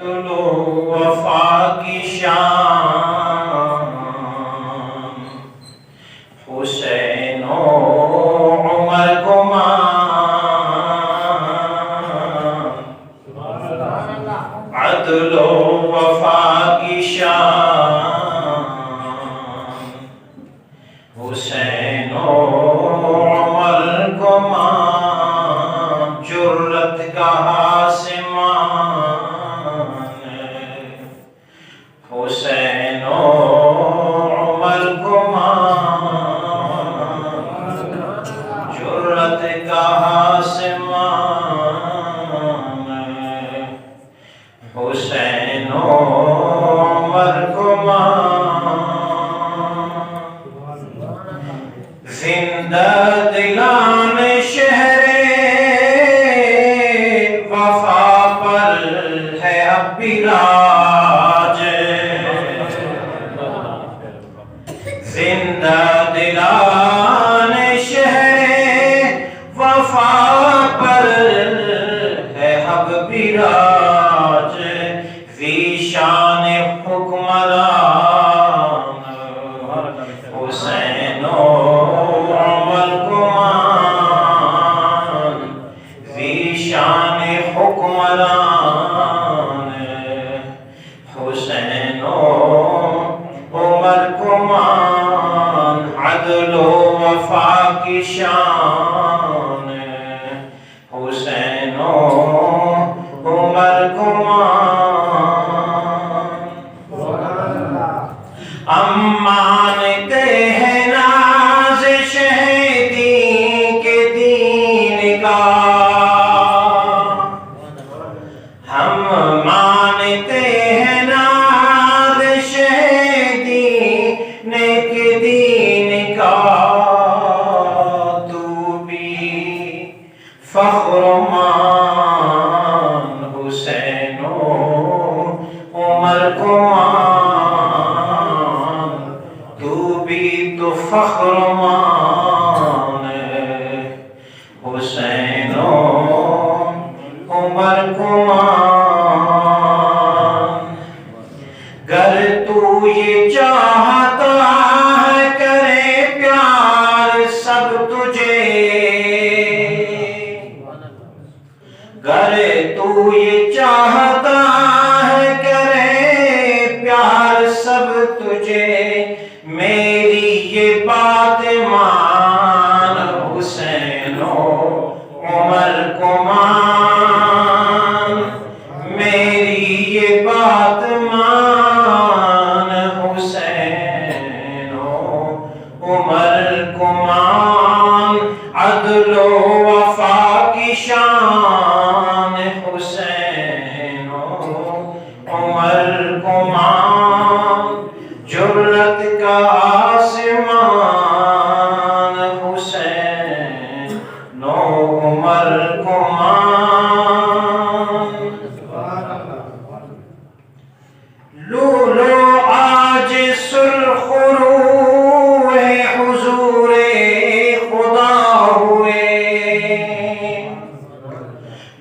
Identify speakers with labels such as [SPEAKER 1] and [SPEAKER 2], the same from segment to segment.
[SPEAKER 1] وفا کی شان حسین و عمر کو مان عدل و وفا کی شان حسین و عمر کو مان جرت کا حسین و عمر کو مان جرت کا آسمان حسین و عمر کو مان زندہ دلان شہر وفا پر ہے اب بھی راج زندہ دلان شہر وفا پر ہے اب بھی راج ذی شان حکمران حسین و عمر کو مان ذی شان حکمران حسین و عمر کو مان عدل و وفا کی شان حسین و عمر کو مان ہم مانتے ہیں ناز شہیدی کے دین کا ہم مانتے ہیں ناز شہیدی کے دین کا تو بھی فخر مان حسین و عمر کو مان تو بھی تو فخر مان حسین و عمر کو مان گر تو یہ چاہتا ہے کرے پیار سب تجھے گر تو یہ چاہتا ہے کرے پیار سب تجھے میری یہ بات مان حسین و عمر کو مان میری یہ بات مان حسین و عمر کو مان عدل و وفا کی شان حسین و عمر کو مان جرت کا آسمان حسین و عمر کو مان لولو آج سرخ روح حضور خدا ہوئے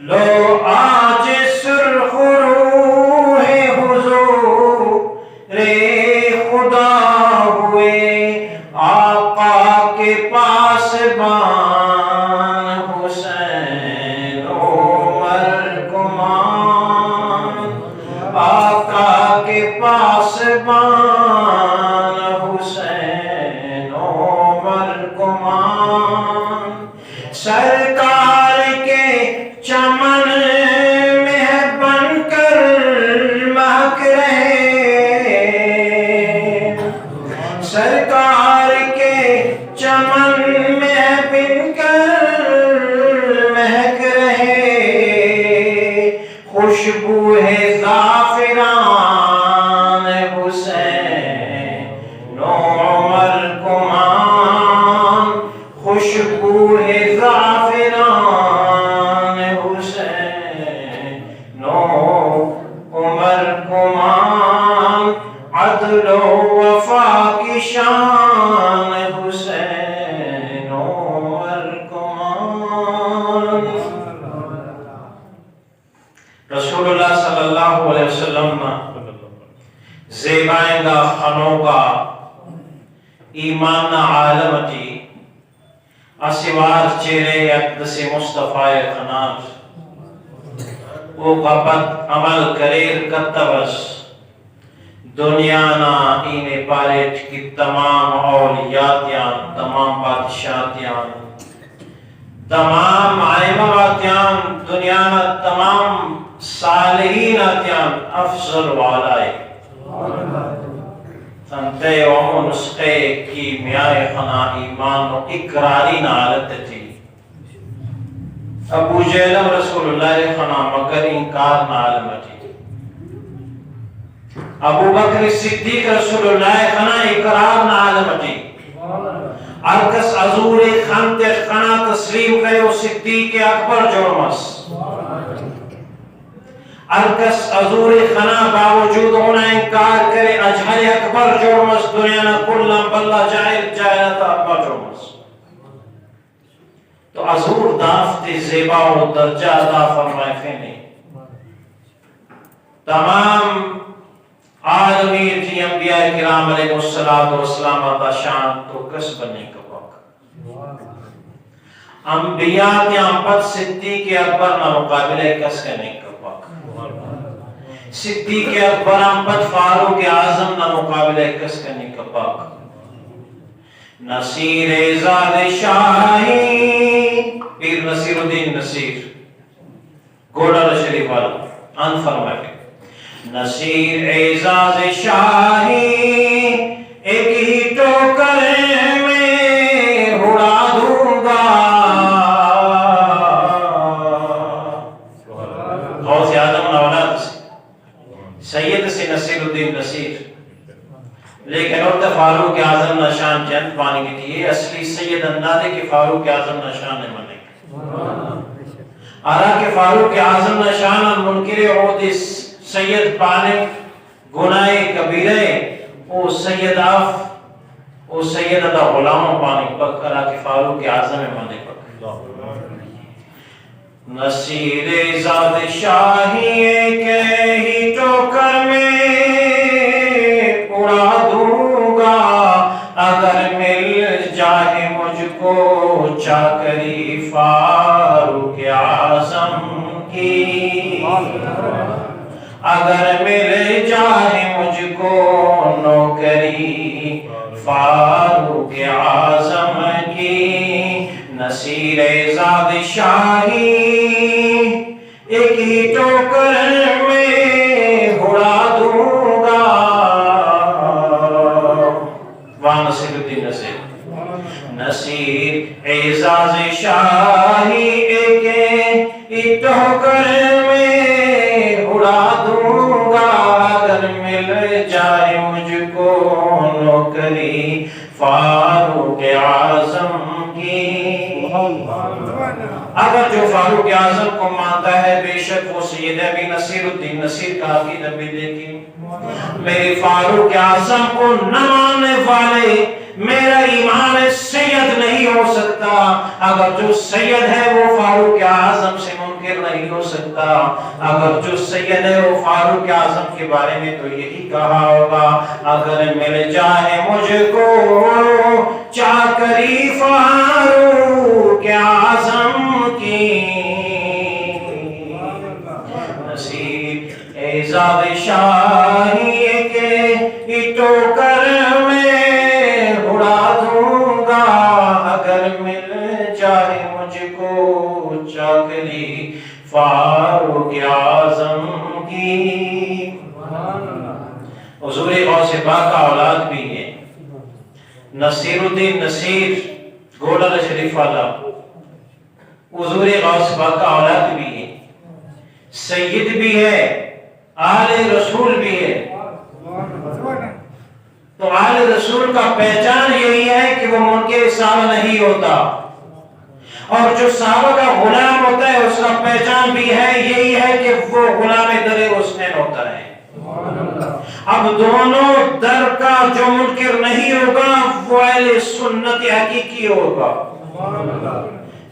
[SPEAKER 1] لو آج سرخ روح حضور خدا ہوئے آقا کے پاس بان حسین و عمر کو مان آقا کے پاس بان حسین و عمر کو مان سرکار کے چمن میں بن کر مہک رہے سرکار کے چمن میں بن کر مہک رہے خوشبو ہے زعفران حسین و عمر کو مان خوشبو ہے زعفران حسین و عمر کو مان عدل و وفا کی شان حسین و عمر کو مان رسول اللہ صلی اللہ علیہ علیہ وسلم زیبائیں گا خنوں کا ایمان عالمتی اسوار چیرے اقدس مصطفیٰ خنار او غبت عمل کریر کتبس دنیا نا اینے پاریٹ کی تمام اولیاتیان تمام بادشاہتیان تمام عائماتیان دنیا نا تمام صالحین آتیان افضل والائے تنتے ومو نسخے کی میائے خنا ایمان و اقراری نالت تھی ابو جہلم رسول اللہ خنا مگر انکار نالمتی ابو بکر صدیق رسول اللہ خنا اقرار نالمتی ارکس عزور خانت خنا تسلیم کرے و صدیق اکبر جرمس ارکس عزور خنا باوجود ہونا انکار کرے اجہر اکبر جرمس دنیا نا کلم بلہ جائلتا اکبر جرمس تو عزور دافت زیبا و درجہ دا فرمائے فینے تمام عالمین تھی انبیاء کرام علیہ السلام دا شان تو کس بننے کا وقت انبیاء کے امپت صدیق اکبر نہ مقابلہ کس کرنے کا وقت صدیق اکبر امپت فاروق اعظم نہ مقابلہ کس کرنے کا وقت نصیر زاد شاہی پیر نصیر الدین نصیر گوڑا شریف والا ان فرمائے نصیر اعزاز شاہی ایک ہی ٹوکر میں اڑا دوں گا غوث اعظم اولاد سید سے نصیر الدین نصیر لیکن اور فاروق اعظم نشان جنت پانی کی تھی اصلی سید اندازے کہ فاروق اعظم نشان منے آرہا کہ فاروق اعظم نشان منکر عہد سید پانے گناہ کبیرے او سید آف او سید دا غلام پانی پک آرہا کہ فاروق اعظم منے پک نصیر زاد شاہی ایک ہی ٹوکر میں اڑا دوں گا اگر مل جائے مجھ کو چاکری فاروق اعظم کی اگر مل جائے مجھ کو نوکری فاروق اعظم کی نصیر زاد شاہی ایک ہی ٹوکر میں اڑا دوں گا نصیر الدین نصیر اعزاز شاہی ایک ٹوکر میں اڑا دوں گا اگر مل جائے مجھ کو نوکری فاروق اعظم کی اگر جو فاروق اعظم کو مانتا ہے بے شک وہ سید ابی نصیر الدین نصیر کا عقیدہ بھی دیکھی میرے فاروق اعظم کو نہ ماننے والے میرا ایمان سید نہیں ہو سکتا اگر جو سید ہے وہ فاروق اعظم سے منکر نہیں ہو سکتا اگر جو سید ہے وہ فاروق اعظم کے بارے میں تو یہی کہا ہوگا اگر مل جائے مجھ کو چاکری فاروق اعظم کی نصیر اعزاز شاہی کے ٹوکر میں اڑا دوں گا اگر مل جائے مجھ کو چاکری فاروق اعظم کی حضور غوث پاک کا اولاد بھی ہے نصیر الدین نصیر گوڑا شریف والا حضور غوث پاک کا اولاد بھی ہے سید بھی ہے آل رسول بھی ہے تو آل رسول کا پہچان یہی ہے کہ وہ منکر صحابہ نہیں ہوتا اور جو صحابہ کا غلام ہوتا ہے اس کا پہچان بھی ہے یہی ہے کہ وہ غلام در حسنین ہوتا ہے اب دونوں در کا جو منکر نہیں ہوگا وہ اہل سنت حقیقی ہوگا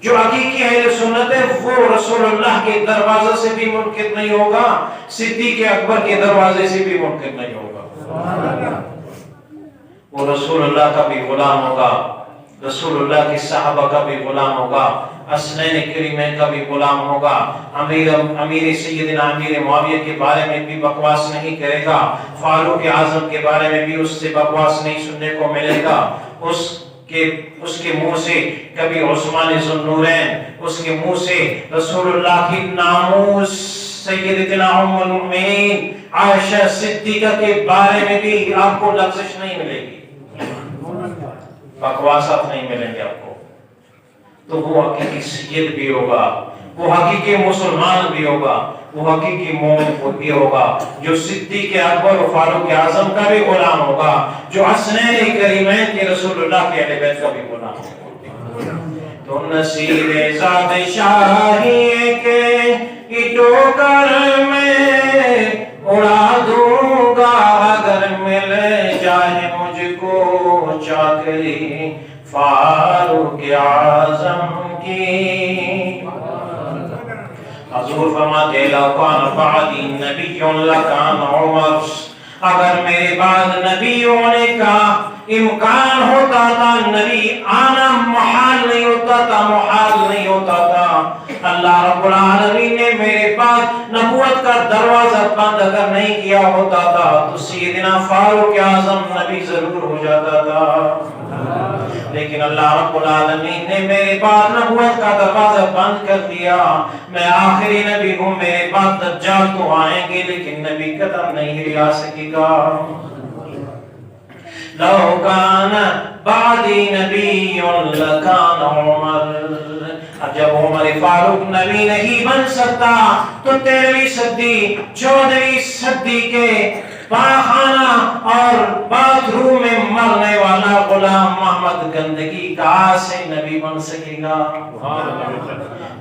[SPEAKER 1] جو حقیقی اہل سنت ہے وہ رسول اللہ کے دروازے سے بھی منکر نہیں ہوگا، صدیق اکبر کے دروازے سے بھی منکر نہیں ہوگا۔ وہ رسول اللہ کا بھی غلام ہوگا، رسول اللہ کے صحابہ کا بھی غلام ہوگا، حسنین کریمین کا بھی غلام ہوگا، امیر سیدنا امیر معاویہ کے بارے میں بھی بکواس نہیں کرے گا، فاروق اعظم کے بارے میں بھی اس سے بکواس نہیں سننے کو ملے گا، اس کے منہ سے کبھی عثمان ذو النورین، اس کے منہ سے رسول اللہ کی ناموس سیدتنا ام المؤمنین عائشہ صدیقہ کے بارے میں بھی آپ کو لغزش نہیں ملے گی، بکواسات نہیں ملیں گے آپ کو۔ تو وہ حقیقی سید بھی ہوگا، وہ حقیقی مسلمان بھی ہوگا، وہ حقیقی مومن بھی ہوگا، جو صدیق اکبر و فاروق اعظم کا بھی غلام ہوگا، جو حسنین کریمین کے رسول اللہ کے اہل بیت کا بھی غلام ہوگا۔ تو نصیب ذات شاہی کے ٹوکر میں اڑا دوں گا اگر مل جائے مجھ کو چاکری فاروق اعظم کی۔ حضور فرماتے لو کان بعدی نبی لکان عمر، اگر میرے بعد نبی ہونے کا امکان ہوتا تھا، نبی آنا محال نہیں ہوتا تھا، محال نہیں ہوتا تھا، اللہ رب العالمین نے میرے بعد نبوت کا دروازہ بند اگر نہیں کیا ہوتا تھا تو سیدنا فاروق اعظم نبی ضرور ہو جاتا تھا، لیکن اللہ رب العالمین نے میرے بعد نبوت کا دروازہ بند کر دیا، میں آخری نبی ہوں، میرے بعد دجال تو آئیں گے لیکن نبی قدم نہیں آ سکے گا۔ لو کان بعدی نبی لکان عمر، اب جب عمر فاروق نبی نہیں بن سکتا تو 13ویں صدی 14ویں صدی کے پاخانہ اور باتھ روم میں مرنے والا غلام محمد گندگی کہاں سے نبی بن سکے گا؟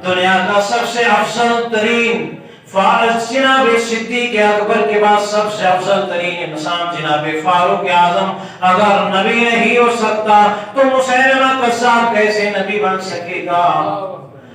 [SPEAKER 1] دنیا کا سب سے افضل ترین فارس جناب صدیق اکبر کے بعد سب سے افضل ترین انسان جناب فاروق اعظم اگر نبی نہیں ہو سکتا تو مسیلمہ قذاب کیسے نبی بن سکے گا؟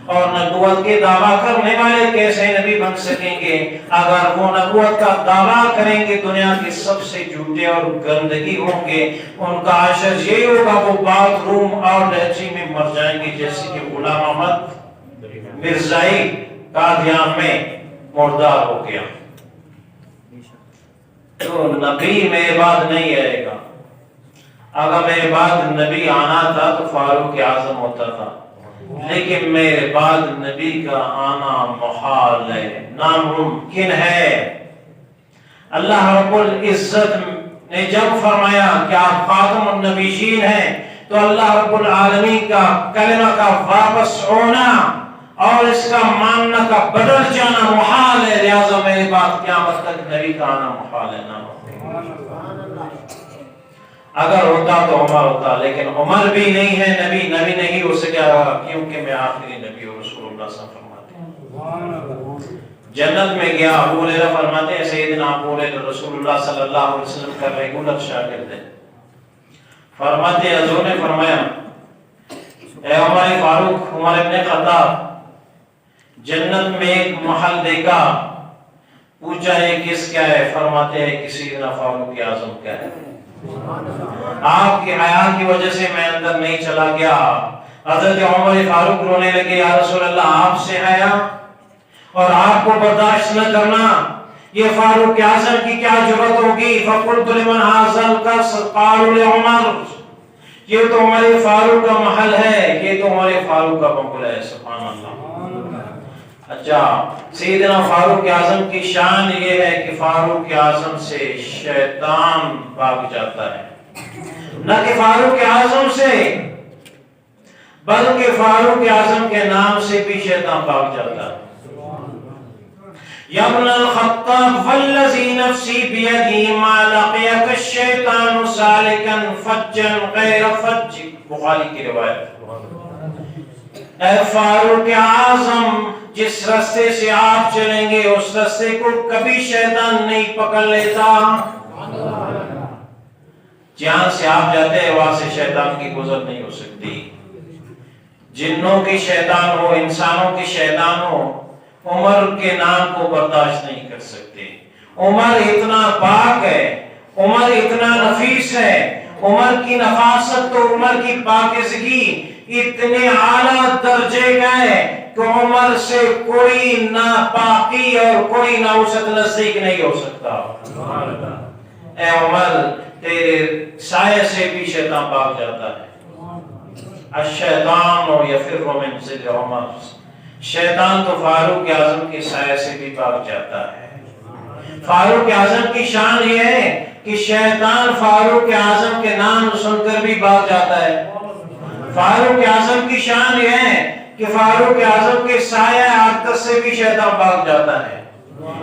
[SPEAKER 1] اور نبوت کے دعویٰ کرنے والے کیسے نبی بن سکیں گے؟ اگر وہ نبوت کا دعویٰ کریں گے دنیا کے سب سے جھوٹے اور گندگی ہوں گے، ان کا حشر یہی ہوگا وہ باتھ روم اور لیٹرین میں مر جائیں گے، جیسے کہ غلام احمد مرزائی قادیان میں مردار ہو گیا۔ تو نبی میرے بعد نہیں آئے گا، اگر میرے بعد نبی آنا تھا تو فاروق اعظم ہوتا تھا، لیکن میرے بعد نبی کا آنا محال ہے، ناممکن ہے۔ اللہ رب العزت نے جب فرمایا کہ آپ خاتم النبیین ہیں تو اللہ رب العالمین کا کلمہ کا واپس ہونا اور اس کا ماننا کا بدل جانا محال ہے، لہذا میرے بعد قیامت تک نبی کا آنا محال ہے، اگر ہوتا تو عمر ہوتا، لیکن عمر بھی نہیں ہے، نبی نہیں ہو سکا کیونکہ میں آخری نبی ہوں، رسول اللہ صلی اللہ علیہ وسلم۔ جنت میں گیا، ابو ہریرہ فرماتے ہیں سیدنا ابو ہریرہ رسول اللہ صلی اللہ علیہ وسلم کا ریگولر شاگرد ہے، فرماتے ہیں حضور نے فرمایا اے عمر فاروق، عمر ابن خطاب، جنت میں ایک محل دیکھا، پوچھا ہے کس کیا ہے؟ فرماتے ہیں کہ سیدنا فاروق اعظم کیا ہے۔ آپ کی حیا کی وجہ سے میں اندر نہیں چلا گیا۔ حضرت عمر فاروق رونے لگے، یا رسول اللہ آپ سے حیا اور آپ کو برداشت نہ کرنا، یہ فاروق اعظم کی کیا جرأت ہوگی؟ فقلت لمن هذا القصر قالوا لعمر، یہ تو عمر فاروق کا محل ہے، یہ تو عمر فاروق کا بنگلہ ہے، سبحان اللہ۔ اچھا، سیدنا فاروق اعظم کی شان یہ ہے کہ فاروق اعظم سے شیطان بھاگ جاتا ہے، نہ کہ فاروق اعظم سے بلکہ فاروق اعظم کے نام سے بھی شیطان بھاگ جاتا ہے۔ یا ابن الخطاب والذی نفسی بیدی ما لقیک الشیطان سالکا فجا غیر فج، بخاری کی روایت۔ اے فاروق اعظم، جس راستے سے آپ چلیں گے اس راستے کو کبھی شیطان نہیں پکڑ لیتا، جہاں سے آپ جاتے ہیں وہاں سے شیطان کی گزر نہیں ہو سکتی۔ جنوں کی شیطان ہو، انسانوں کی شیطان ہو، عمر کے نام کو برداشت نہیں کر سکتے۔ عمر اتنا پاک ہے، عمر اتنا نفیس ہے، عمر کی نفاست تو عمر کی پاکیزگی اتنے اعلیٰ درجے کا ہے کہ عمر سے کوئی ناپاکی اور کوئی ناوست نزدیک نہیں ہو سکتا۔ اے عمر، تیرے سائے سے بھی شیطان بھاگ جاتا ہے۔ الشیطان یفر من ظل عمر، شیطان تو فاروق اعظم کے سائے سے بھی بھاگ جاتا ہے۔ فاروق اعظم کی شان یہ ہے کہ شیطان فاروق اعظم کے نام سن کر بھی بھاگ جاتا ہے۔ فاروق اعظم کی شان یہ ہے کہ فاروق اعظم کے سایہ اقدس سے بھی شیطان بھاگ جاتا ہے۔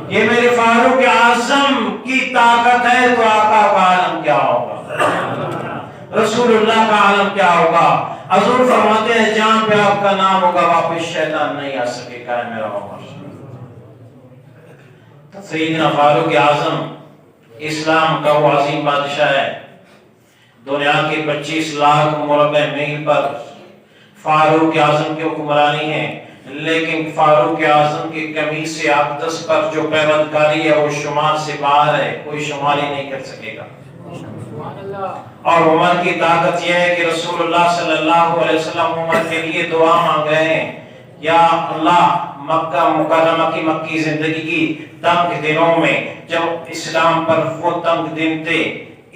[SPEAKER 1] یہ میرے فاروق اعظم کی طاقت ہے تو آقا کا عالم کیا ہوگا، رسول اللہ کا عالم کیا ہوگا۔ حضور فرماتے ہیں جہاں پہ آپ کا نام ہوگا واپس شیطان نہیں آ سکے گا۔ ہے میرا عمر، سیدنا فاروق اعظم اسلام کا وہ عظیم بادشاہ ہے۔ دنیا کے 25 لاکھ مربع میل پر فاروق اعظم کی حکمرانی ہے، لیکن فاروق اعظم کی قمیص اقدس پر جو پیوندگاری ہے وہ شمار سے باہر ہے، کوئی شمار ہی نہیں کر سکے گا۔ اور عمر کی طاقت یہ ہے کہ رسول اللہ صلی اللہ علیہ وسلم عمر کے لیے دعا مانگ رہے ہیں، یا اللہ مکہ مکرمہ کی مکی زندگی کی تنگ دنوں میں جب اسلام پر وہ تنگ دن تھے،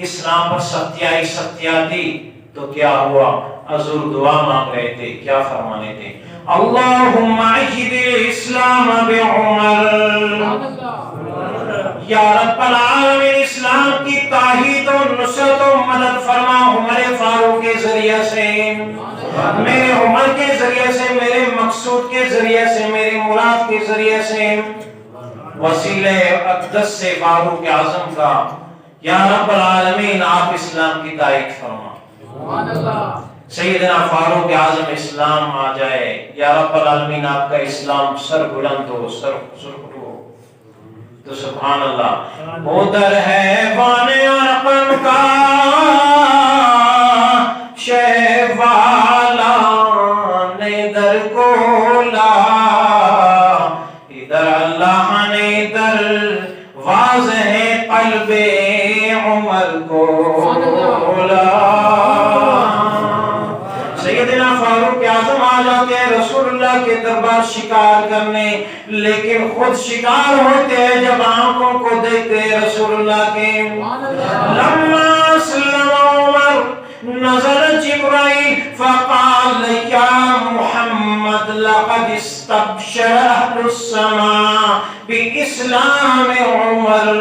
[SPEAKER 1] اسلام پر ستیا تھی، تو کیا ہوا؟ حضور دعا مانگ رہے تھے، کیا فرمانے تھے؟ اللہم اعجد الاسلام بعمر، یا رب العالمین اسلام کی تائید و نصرت و مدد فرما عمر فاروق کے ذریعے سے، میرے عمر کے ذریعے سے، میرے مقصود کے ذریعے سے، میری مراد کے ذریعے سے، وسیلہ اقدس سے فاروق اعظم کا، یا رب العالمین آپ اسلام کی تائید فرما۔ سیدنا فاروق اعظم اسلام آ جائے، یا رب العالمین آپ کا اسلام سر بلند ہو، سر ہو، تو سبحان اللہ۔ ادھر ہے بان ارقم کا شہ والا نے در کھولا، ادھر اللہ نے در واضح قلب عمر کو کھولا۔ سیدنا فاروق اعظم آ جاتے ہیں رسول اللہ کے دربار شکار کرنے، لیکن خود شکار ہوتے ہیں جب آنکھوں کو دیکھتے ہیں رسول اللہ کے۔ لما اسلم عمر نزل جبرائیل فقال یا محمد لقد استبشر اہل السماء باسلام عمر۔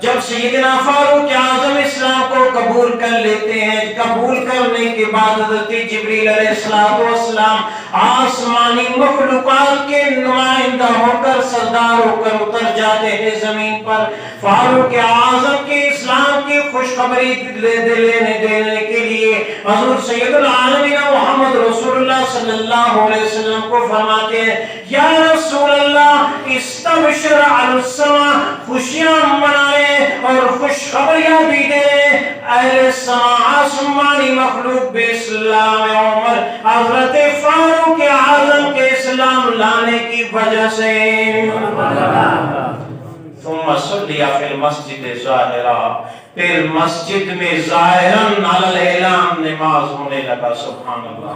[SPEAKER 1] جب سیدنا فاروق اعظم اسلام کو قبول کر لیتے ہیں، قبول کرنے کے بعد حضرت جبریل علیہ السلام آسمانی مخلوقات کے نمائندہ ہو کر، سردار ہو کر اتر جاتے ہیں زمین پر، فاروق اعظم کے اسلام کی خوشخبری لینے دینے کے لیے حضور سید العالمین محمد رسول اللہ صلی اللہ علیہ وسلم کو فرماتے ہیں، یا رسول اللہ استبشر علی السماء، خوشیاں منائے اور خوشخبریاں بھی دے اہل سماء آسمانی مخلوق بے اسلام عمر، حضرت فاروق اعظم کے اسلام لانے کی وجہ سے۔ ثم صلی فی المسجد ظاہرہ، پھر مسجد میں ظاہراً علی الاعلان نماز ہونے لگا۔ سبحان اللہ۔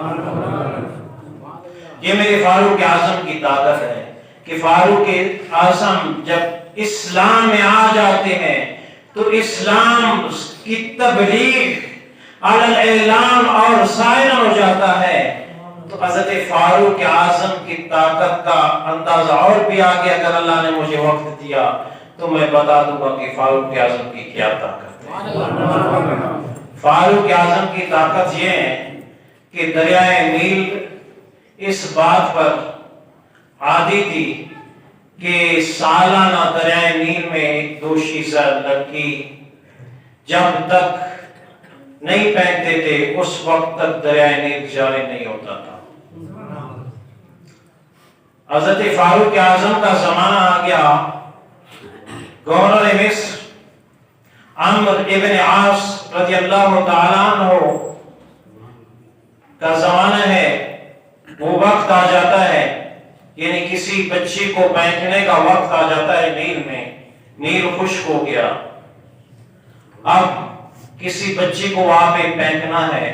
[SPEAKER 1] یہ میرے فاروق اعظم کی طاقت ہے کہ فاروق اعظم جب اسلام میں آ جاتے ہیں تو اسلام کی تبلیغ علی الاعلان اور ظاہراً ہو جاتا ہے۔ تو حضرت فاروق اعظم کی طاقت کا اندازہ اور بھی آگے اگر اللہ نے مجھے وقت دیا تو میں بتا دوں گا کہ فاروق اعظم کی کیا طاقت ہے۔ فاروق اعظم کی طاقت یہ ہے کہ دریائے نیل اس بات پر عادی تھی کہ سالانہ دریائے نیل میں ایک دوشیزہ لڑکی جب تک نہیں پہنتے تھے اس وقت تک دریائے نیل جاری نہیں ہوتا تھا۔ حضرت فاروق اعظم کا زمانہ آ گیا، گورنر مصر عمرو ابن عاص رضی اللہ تعالیٰ عنہ کا زمانہ ہے، وہ وقت آ جاتا ہے، یعنی کسی بچی کو پھینکنے کا وقت آ جاتا ہے نیل میں، نیل خشک ہو گیا، اب کسی بچی کو وہاں پہ پھینکنا ہے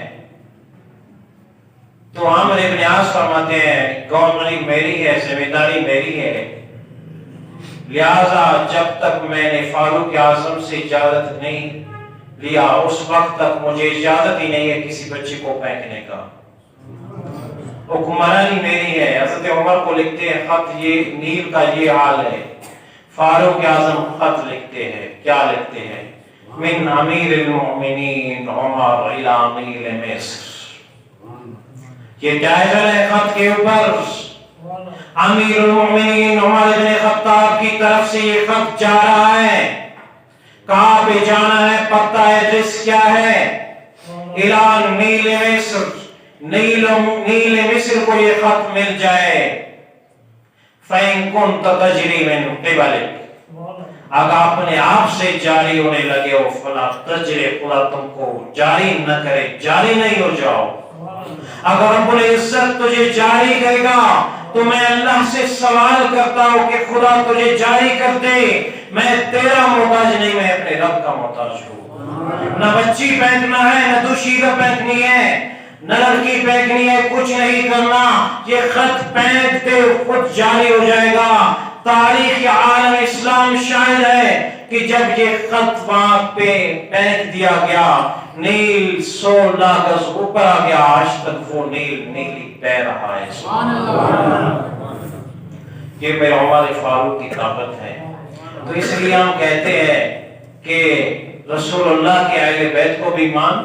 [SPEAKER 1] تو عامر ابن عاص فرماتے ہیں گورنمنٹ میری ہے، ذمہ داری میری ہے، لہذا جب تک میں نے فاروق اعظم سے اجازت نہیں لیا اس وقت تک مجھے اجازت ہی نہیں ہے کسی بچے کو پھینکنے کا، حکمرانی میری ہے۔ حضرت عمر کو لکھتے ہیں خط، یہ نیل کا یہ حال ہے، فاروق اعظم خط لکھتے ہیں، کیا لکھتے ہیں؟ من امیر المؤمنین عمر الی امیر مصر، یہ ٹائٹل ہے خط کے اوپر، امیر المؤمنین عمر بن خطاب کی طرف سے یہ خط جا رہا ہے، کہاں پہ جانا ہے، پتہ ایڈریس کیا ہے؟ اعلان نیل مصر، نیل مصر کو یہ خط مل جائے، فَإِن كُنْتَ تَجْرِي مِنْ قِبَلِكَ، اگر اپنے آپ سے جاری ہونے لگے ہو، فلا تجرے، خدا تم کو جاری نہ کرے، جاری نہیں ہو جاؤ۔ اگر رب العزت تجھے جاری کرے گا تو میں اللہ سے سوال کرتا ہوں کہ خدا تجھے جاری کر دے، میں تیرا محتاج نہیں، میں اپنے رب کا محتاج ہوں۔ نہ بچی پھینکنا ہے، نہ دوشیزہ پھینکنی ہے، نہ لڑکی پھینکنی ہے، کچھ نہیں کرنا، یہ خط پھینکتے خود جاری ہو جائے گا۔ تاریخ عالم اسلام شاہد ہے کہ جب یہ خط وہاں پہ پھینک دیا گیا، نیل 16 گز اوپر آ گیا، آج تک وہ نیل نیلی بہ رہا ہے۔ سبحان اللہ، یہ میرے عمر فاروق کی طاقت ہے۔ تو اس لیے ہم کہتے ہیں کہ رسول اللہ کے اہل بیت کو بھی مان،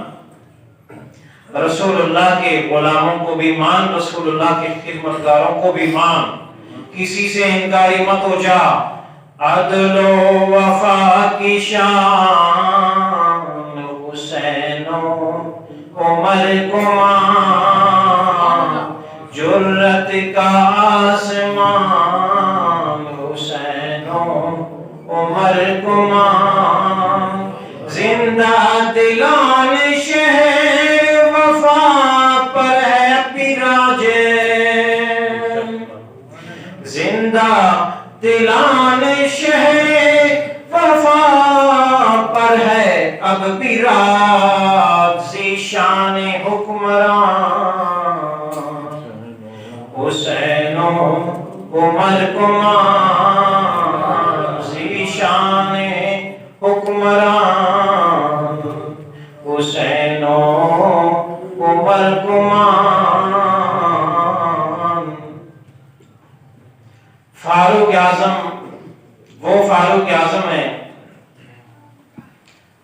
[SPEAKER 1] رسول اللہ کے غلاموں کو بھی مان، رسول اللہ کے خدمتگاروں کو بھی مان، کسی سے انکاری مت ہو جا۔ عدل و وفا کی شان حسین و عمر کو مان، جرت کا آسمان حسین و عمر کو مان، زندہ دلان شہر وفا پر ہے پیراجے، زندہ دلان شہر وفا پر ہے اب بھی راج، ذیشان حکمران حسین و عمر کو مان، ذیشان حکمران حسین و عمر کو مان۔ فاروق اعظم وہ فاروق اعظم ہے،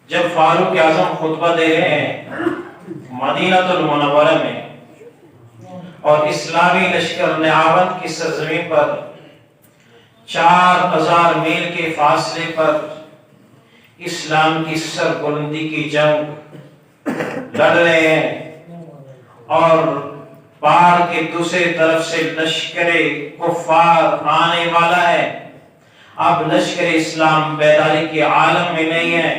[SPEAKER 1] جب فاروق اعظم خطبہ دے رہے ہیں مدینہ المنورہ میں اور اسلامی لشکر نعاوند کی سرزمین پر 4000 میل کے فاصلے پر اسلام کی سربلندی کی جنگ لڑ رہے ہیں، اور پہاڑ کے دوسری طرف سے لشکر کفار آنے والا ہے۔ اب لشکر اسلام بیداری کے عالم میں نہیں ہے۔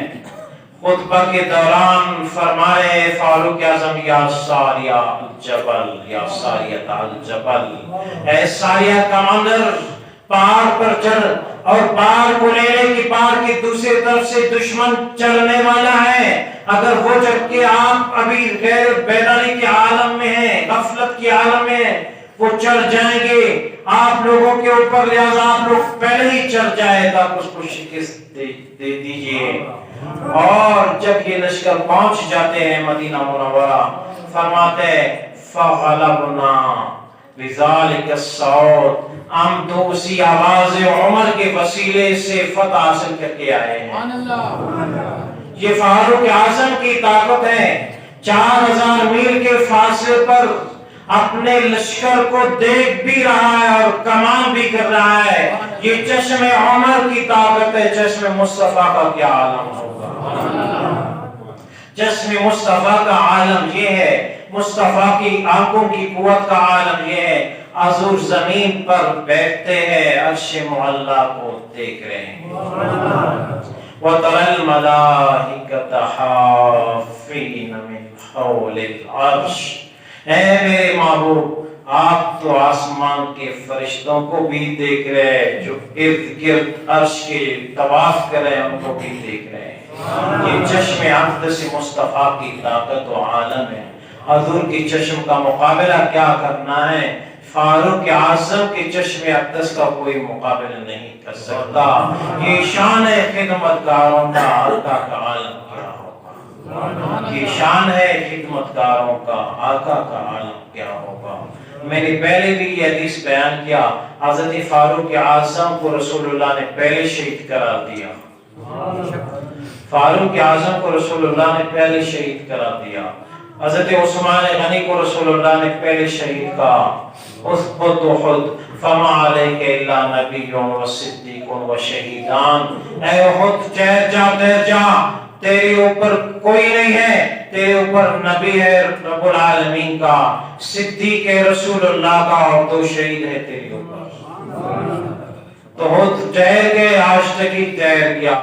[SPEAKER 1] خطبہ کے دوران فرمائے فاروق اعظم، یا ساریہ الجبل، یا ساریہ الجبل، اے ساریہ کمانڈر، پہاڑ پر چڑھ، اور پہاڑ کو لینے کی پہاڑ کی دوسری طرف سے دشمن چڑھنے والا ہے، اگر وہ چڑھ کے آپ ابھی غیر بیداری کے عالم میں ہیں، غفلت کے عالم میں ہیں، وہ چڑھ جائیں گے آپ لوگوں کے اوپر، لہذا آپ لوگ پہلے ہی چڑھ جائے گا، اس کو شکست دے دیجئے۔ اور جب یہ لشکر پہنچ جاتے ہیں مدینہ منورہ، فرماتے فغلبنا بذالک الصوت، ہم تو اسی آواز عمر کے وسیلے سے فتح حاصل کر کے آئے ہیں۔ یہ فاروق اعظم کی طاقت ہے، 4000 میل کے فاصلے پر اپنے لشکر کو دیکھ بھی رہا ہے اور کمان بھی کر رہا ہے۔ یہ چشم عمر کی طاقت ہے، چشم مصطفیٰ کا کیا عالم ہوگا؟ چشم مصطفیٰ کا عالم یہ ہے، مصطفیٰ کی آنکھوں کی قوت کا عالم یہ ہے، حضور زمین پر بیٹھتے ہیں، عرش معلیٰ کو دیکھ رہے ہیں۔ وَتَرَى الْمَلَائِكَةَ حَافِّينَ مِنْ حَوْلِ الْعَرْشِ اے میرے محبوب آپ تو آسمان کے فرشتوں کو بھی دیکھ رہے ہیں جو ارد گرد عرش کے طواف کر رہے ہیں، ان کو بھی دیکھ رہے ہیں۔ یہ چشم اقدس مصطفیٰ کی طاقت و عالم ہے، حضور کی چشم کا مقابلہ کیا کرنا ہے؟ فاروق اعظم کے چشم اقدس کا کوئی مقابلہ نہیں کر سکتا۔ یہ شان ہے خدمت گاروں کا، آقا کا عالم کیا ہوگا؟ یہ شان ہے خدمت گاروں کا، آقا کا عالم کیا ہوگا؟ میں نے پہلے بھی یہ حدیث بیان کیا، حضرت فاروق اعظم کو رسول اللہ نے پہلے شہید قرار دیا۔ فاروق اعظم کو رسول اللہ نے پہلے شہید قرار دیا۔ حضرت عثمان غنی کو رسول اللہ نے پہلے شہید کہا، اثبت احد فما علیک الا نبی و صدیق و شہیدان۔ اے احد ٹھہر جا، تیرے اوپر کوئی نہیں ہے، تیرے اوپر نبی ہے رب العالمین کا، صدیق ہے رسول اللہ کا، اور دو شہید ہے تیرے اوپر۔ تو احد ٹھہر گئے، آج تک ہی ٹھہر گیا۔